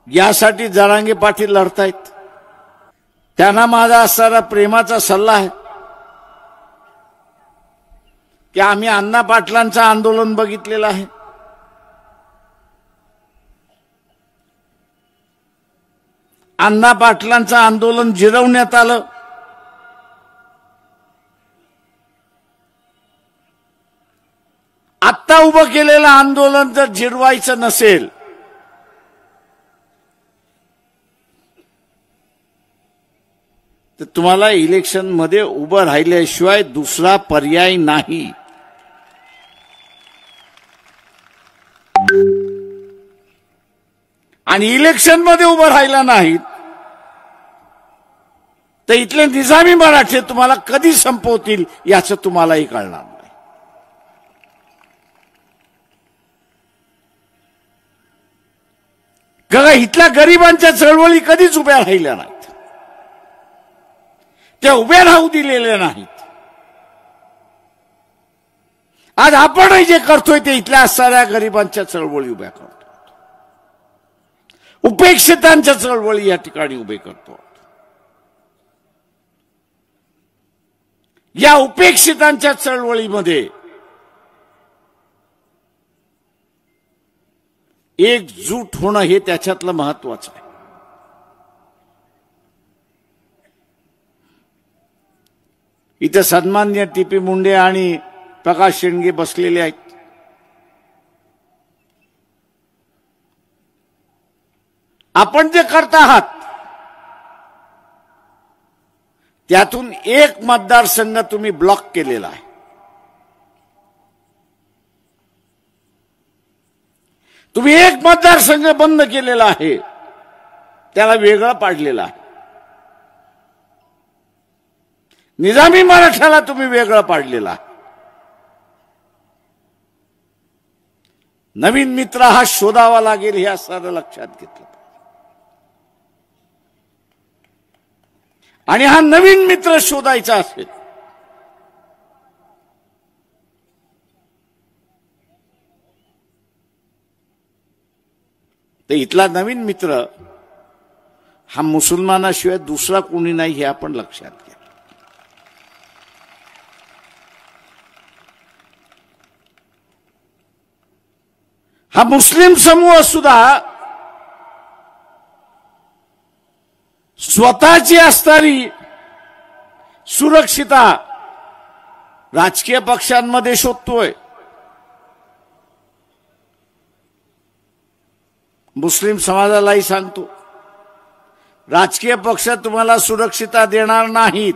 यासाठी जरांगे पाटील लढतायत। त्यांना माझा असणारा प्रेमाचा सल्ला आहे की आम्ही अण्णा पाटलांचं आंदोलन बघितलेलं आहे। अण्णा पाटलांचं आंदोलन जिरवण्यात आलं। आता उभं केलेलं आंदोलन जर जिरवायचं नसेल तर तुम्हाला इलेक्शन मध्ये उभं राहिल्याशिवाय दुसरा पर्याय नाही। आणि इलेक्शन मध्ये उभं राहिला नाहीत तर इथले निजामी मराठे तुम्हाला कधी संपवतील याचं तुम्हालाही कळणार नाही। बघा, इथल्या गरिबांच्या चळवळी कधीच उभ्या राहिल्या नाहीत, त्या उभ्या राहू दिलेल्या नाहीत। आज आपणही जे करतोय ते इथल्या असणाऱ्या गरिबांच्या चळवळी उभ्या करतो, उपेक्षितांच्या चळवळी या ठिकाणी उभे करतो। या उपेक्षितांच्या चळवळीमध्ये एकजूट होणं हे त्याच्यातलं महत्वाचं आहे। इथे सन्माननीय टी.पी. मुंडे आणि प्रकाश शेंडगे बसलेले आहेत। आपण जे करत आहात त्यातून एक मतदारसंघ तुम्ही ब्लॉक केलेला आहे। तुम्ही एक मतदारसंघ बंद केलेला आहे, त्याला वेगळा पाडलेला आहे। निजामी मराठ्याला तुम्ही वेगळं पाडलेला आहे। नवीन मित्र हा शोधावा लागेल हे असं लक्षात घेतलं। आणि हा नवीन मित्र शोधायचा असेल तर इथला नवीन मित्र हा मुसलमानाशिवाय दुसरा कोणी नाही हे आपण लक्षात घ्या। हा मुस्लिम समूह सुद्धा स्वतःची असणारी सुरक्षिता राजकीय पक्षांमध्ये शोधतोय। मुस्लिम समाजालाही सांगतो, राजकीय पक्ष तुम्हाला सुरक्षिता देणार नाहीत।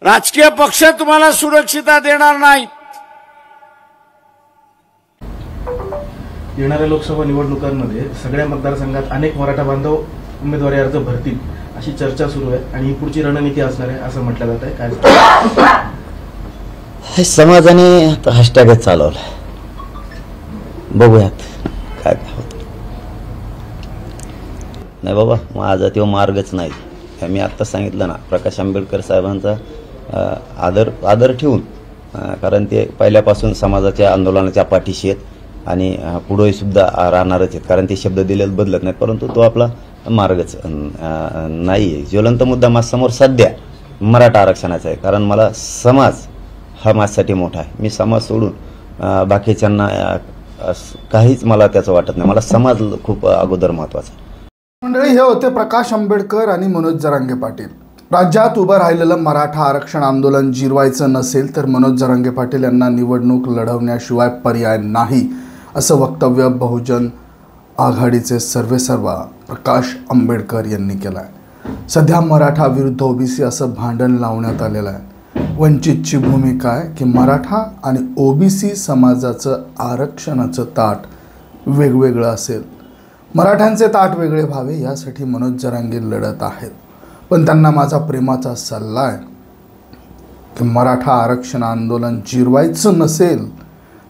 राजकीय पक्ष तुम्हाला सुरक्षिता देणार नाहीत। येणाऱ्या लोकसभा निवडणुकांमध्ये सगळ्या मतदारसंघात अनेक मराठा बांधव उमेदवारी अर्ज भरतील अशी चर्चा सुरू आहे आणि ही पुढची रणनीती असणार आहे असं म्हटलं जात आहे। काय हे समाजाने हॅशटॅगच चालवलाय, बघूयात काय काय होतं। नाही बाबा, माझा तो मार्गच नाही। मी आत्ता सांगितलं ना, प्रकाश आंबेडकर साहेबांचा आदर ठेवून, कारण ते पहिल्यापासून समाजाच्या आंदोलनाच्या पाठीशी आहेत आणि पुढे सुद्धा राहणारच आहेत, कारण ते शब्द दिलेले बदलत नाहीत। परंतु तो आपला मार्गच नाही आहे। ज्वलंत मुद्दा माझ्यासमोर सध्या मराठा आरक्षणाचा आहे, कारण मला समाज हा माझ्यासाठी मोठा आहे। मी समाज सोडून बाकीच्यांना काहीच मला त्याचं वाटत नाही, मला समाज खूप अगोदर महत्वाचा आहे। मंडळी, हे होते प्रकाश आंबेडकर आणि मनोज जरांगे पाटील। राज्यात उभं राहिलेलं मराठा आरक्षण आंदोलन जिरवायचं नसेल तर मनोज जरांगे पाटील यांना निवडणूक लढवण्याशिवाय पर्याय नाही, असं वक्तव्य बहुजन आघाडीचे सर्वेसर्वा प्रकाश आंबेडकर यांनी केलं आहे। सध्या मराठा विरुद्ध ओबीसी असं भांडण लावण्यात आलेलं आहे। वंचितची भूमिका आहे की मराठा आणि ओबीसी समाजाचं आरक्षणाचं ताट वेगवेगळं असेल, मराठ्यांचे ताट वेगळे व्हावे यासाठी मनोज जरांगे लढत आहेत। पण त्यांना माझा प्रेमाचा सल्ला आहे की मराठा आरक्षण आंदोलन जिरवायचं नसेल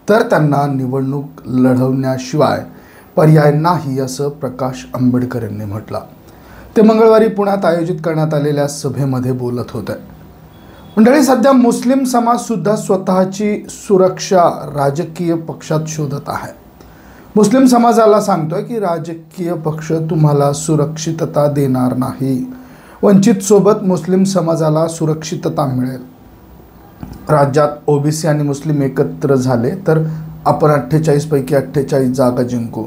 तर त्यांना निवडणूक लढवण्याशिवाय पर्याय नाही, असं प्रकाश आंबेडकर यांनी म्हटलं। ते मंगळवारी पुण्यात आयोजित करण्यात आलेल्या सभेमध्ये बोलत होते। मंडळी, सध्या मुस्लिम समाज सुद्धा स्वतःची सुरक्षा राजकीय पक्षात शोधत आहे। मुस्लिम समाजाला सांगतोय की राजकीय पक्ष तुम्हाला सुरक्षितता देणार नाही. वंचित सोबत मुस्लिम समाजाला सुरक्षितता मिळेल. राज्यात ओबीसी आणि मुस्लिम एकत्र झाले तर आपण 48 पैकी 48 जागा जिंकू.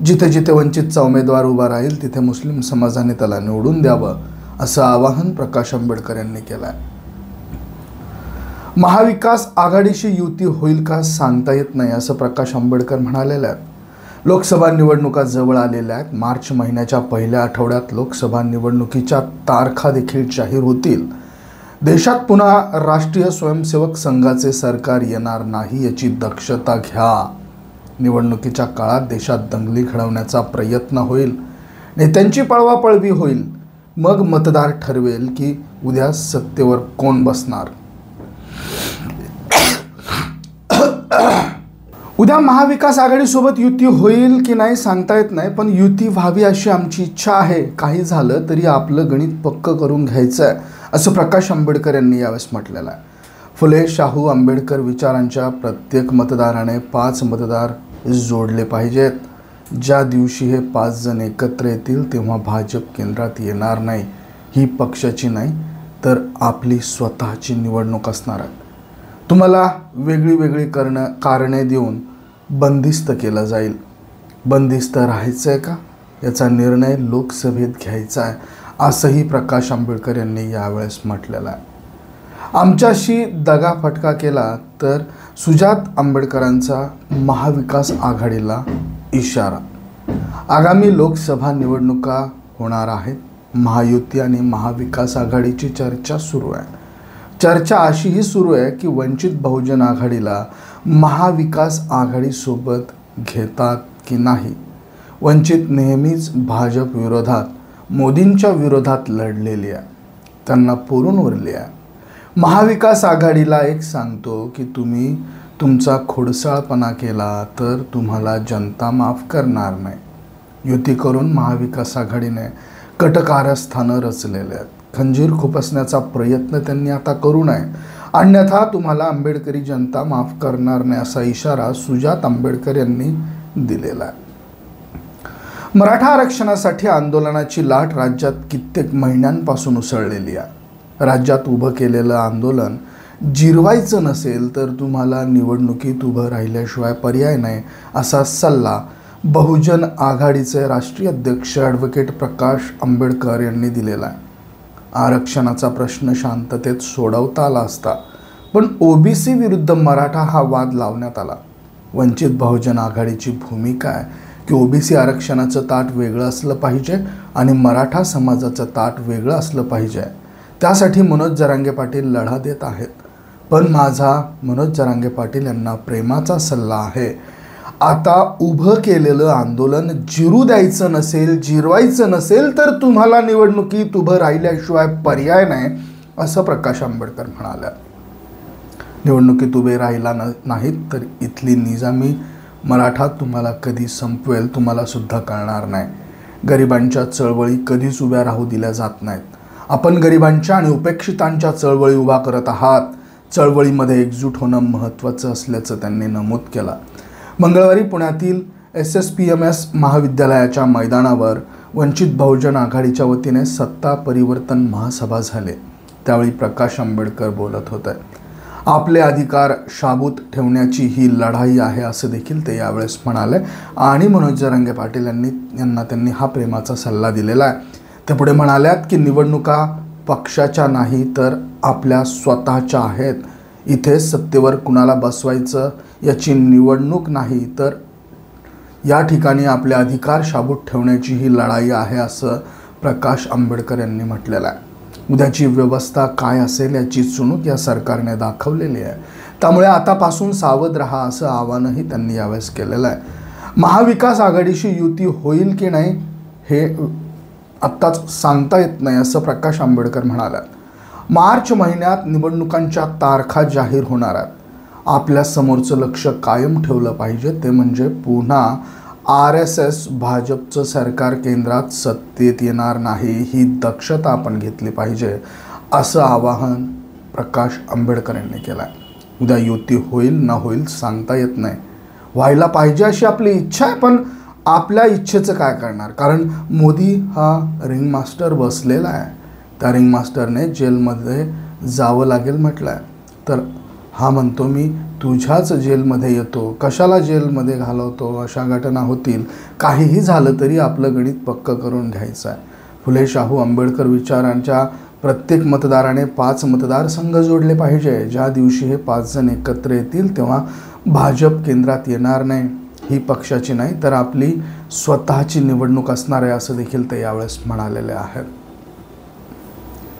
जिथे जिथे वंचितचा उमेदवार उभा राहील तिथे मुस्लिम समाजाने त्याला निवडून द्यावं, असं आवाहन प्रकाश आंबेडकर यांनी केलं आहे. महाविकास आघाडीशी युती होईल का सांगता येत नाही, असं प्रकाश आंबेडकर म्हणालेले आहेत. लोकसभा निवडणुका जवळ आलेल्या आहेत. मार्च महिन्याच्या पहिल्या आठवड्यात लोकसभा निवडणुकीच्या तारखा देखील जाहीर होतील. देशात पुन्हा राष्ट्रीय स्वयंसेवक संघाचे सरकार येणार नाही याची दक्षता घ्या. निवडणुकीच्या काळात देशात दंगली घडवण्याचा प्रयत्न होईल, नेत्यांची पळवापळवी होईल. मग मतदार ठरवेल की उद्या सत्तेवर कोण बसणार. उद्या महाविकास आघाडीसोबत युती होईल की नाही सांगता येत नाही, पण युती व्हावी अशी आमची इच्छा आहे. काही झालं तरी आपलं गणित पक्क करून घ्यायचं आहे, असं प्रकाश आंबेडकर यांनी यावेळेस म्हटलेलं आहे. फुले शाहू आंबेडकर विचारांच्या प्रत्येक मतदाराने 5 मतदार जोडले पाहिजेत. ज्या दिवशी हे 5 जण एकत्र येतील तेव्हा भाजप केंद्रात येणार नाही. ही पक्षाची नाही तर आपली स्वतःची निवडणूक असणार आहे. तुम्हाला वेगळी वेगळी कारणे देऊन बंदिस्त केलं जाईल. बंदिस्त राहायचं आहे का याचा निर्णय लोकसभेत घ्यायचा आहे, असंही प्रकाश आंबेडकर यांनी यावेळेस म्हटलेलं आहे. आमच्याशी दगाफटका केला तर सुजात आंबेडकरांचा महाविकास आघाडीला इशारा. आगामी लोकसभा निवडणुका होणार आहेत. महायुती आणि महाविकास आघाडीची चर्चा सुरू आहे. चर्चा अशीही सुरू आहे की वंचित बहुजन आघाडीला महाविकास आघाडीसोबत घेतात की नाही. वंचित नेहमीच भाजप विरोधात, मोदींच्या विरोधात लढलेली आहे, त्यांना पुरून उरली आहे. महाविकास आघाडीला एक सांगतो की तुम्ही तुमचा खोडसाळपणा केला तर तुम्हाला जनता माफ करणार नाही. युती करून महाविकास आघाडीने कटकारस्थानं रचलेले आहेत. खंजीर खुपसण्याचा प्रयत्न त्यांनी आता करू नये, अन्यथा तुम्हाला आंबेडकरी जनता माफ करणार नाही, असा इशारा सुजात आंबेडकर यांनी दिलेला आहे. मराठा आरक्षणासाठी आंदोलनाची लाट राज्यात कित्येक महिन्यांपासून उसळलेली आहे. राज्यात उभं केलेलं आंदोलन जिरवायचं नसेल तर तुम्हाला निवडणुकीत उभं राहिल्याशिवाय पर्याय नाही, असा सल्ला बहुजन आघाडीचे राष्ट्रीय अध्यक्ष ॲडव्होकेट प्रकाश आंबेडकर यांनी दिलेला आहे. आरक्षणाचा प्रश्न शांततेत सोडवता आला असता, पण ओबीसी विरुद्ध मराठा हा वाद लावण्यात आला. वंचित बहुजन आघाडीची भूमिका आहे की ओबीसी आरक्षणाचं ताट वेगळं असलं पाहिजे आणि मराठा समाजाचं ताट वेगळं असलं पाहिजे. त्यासाठी मनोज जरांगे पाटील लढा देत आहेत. पण माझा मनोज जरांगे पाटील यांना प्रेमाचा सल्ला आहे, आता उभं केलेलं आंदोलन जिरू द्यायचं नसेल, जिरवायचं नसेल तर तुम्हाला निवडणुकीत उभं राहिल्याशिवाय पर्याय नाही, असं प्रकाश आंबेडकर म्हणाले. निवडणुकीत उभे राहिला नाहीत तर इथली निजामी मराठा तुम्हाला कधी संपवेल तुम्हाला सुद्धा कळणार नाही. गरिबांच्या चळवळी कधीच उभ्या राहू दिल्या जात नाहीत. आपण गरिबांच्या आणि उपेक्षितांच्या चळवळी उभा करत आहात. चळवळीमध्ये एकजूट होणं महत्त्वाचं असल्याचं त्यांनी नमूद केलं. मंगळवारी पुण्यातील SSPMS महाविद्यालयाच्या मैदानावर वंचित बहुजन आघाडीच्या वतीने सत्ता परिवर्तन महासभा झाले. त्यावेळी प्रकाश आंबेडकर बोलत होते. आपले अधिकार शाबूत ठेवण्याची ही लढाई आहे असं देखील ते यावेळेस म्हणाले. आणि मनोज जरांगे पाटील यांना त्यांनी हा प्रेमाचा सल्ला दिलेला आहे. ते पुढे म्हणाल्यात की निवडणुका पक्षाच्या नाही तर आपल्या स्वतःच्या आहेत. इथे सत्तेवर कुणाला बसवायचं याची निवडणूक नाही तर या ठिकाणी आपले अधिकार शाबूत ठेवण्याची ही लढाई आहे, असं प्रकाश आंबेडकर यांनी म्हटलेलं आहे. उद्याची व्यवस्था काय असेल याची चुणूक या सरकारने दाखवलेली आहे. त्यामुळे आतापासून सावध राहा असं आवाहनही त्यांनी यावेळेस केलेलं आहे. महाविकास आघाडीशी युती होईल की नाही हे आत्ताच सांगता येत नाही, असं प्रकाश आंबेडकर म्हणाले. मार्च महिन्यात निवडणुकांच्या तारखा जाहीर होणार आहेत. आपल्या समोरचं लक्ष कायम ठेवलं पाहिजे, ते म्हणजे पुन्हा RSS भाजपचं सरकार केंद्रात सत्तेत येणार नाही, ही दक्षता आपण घेतली पाहिजे, असं आवाहन प्रकाश आंबेडकर यांनी केलं आहे. उद्या युती होईल न होईल सांगता येत नाही. व्हायला पाहिजे अशी आपली इच्छा आहे, पण आपल्या इच्छेचं काय करणार? कारण मोदी हा रिंग मास्टर बसलेला आहे, त्या रिंग मास्टरने जेलमध्ये जावं लागेल म्हटलं आहे, तर हा म्हणतो मी तुझ्याच जेलमध्ये येतो, कशाला जेलमध्ये घालवतो, अशा घटना होतील, काहीही झालं तरी आपलं गणित पक्कं करून घ्यायचं आहे. फुले शाहू आंबेडकर विचारांच्या प्रत्येक मतदाराने 5 मतदारसंघ जोडले पाहिजे. ज्या दिवशी हे 5 जण एकत्र येतील तेव्हा भाजप केंद्रात येणार नाही. ही पक्षाची नाही तर आपली स्वतःची निवडणूक असणार आहे असं देखील ते यावेळेस म्हणालेले आहेत.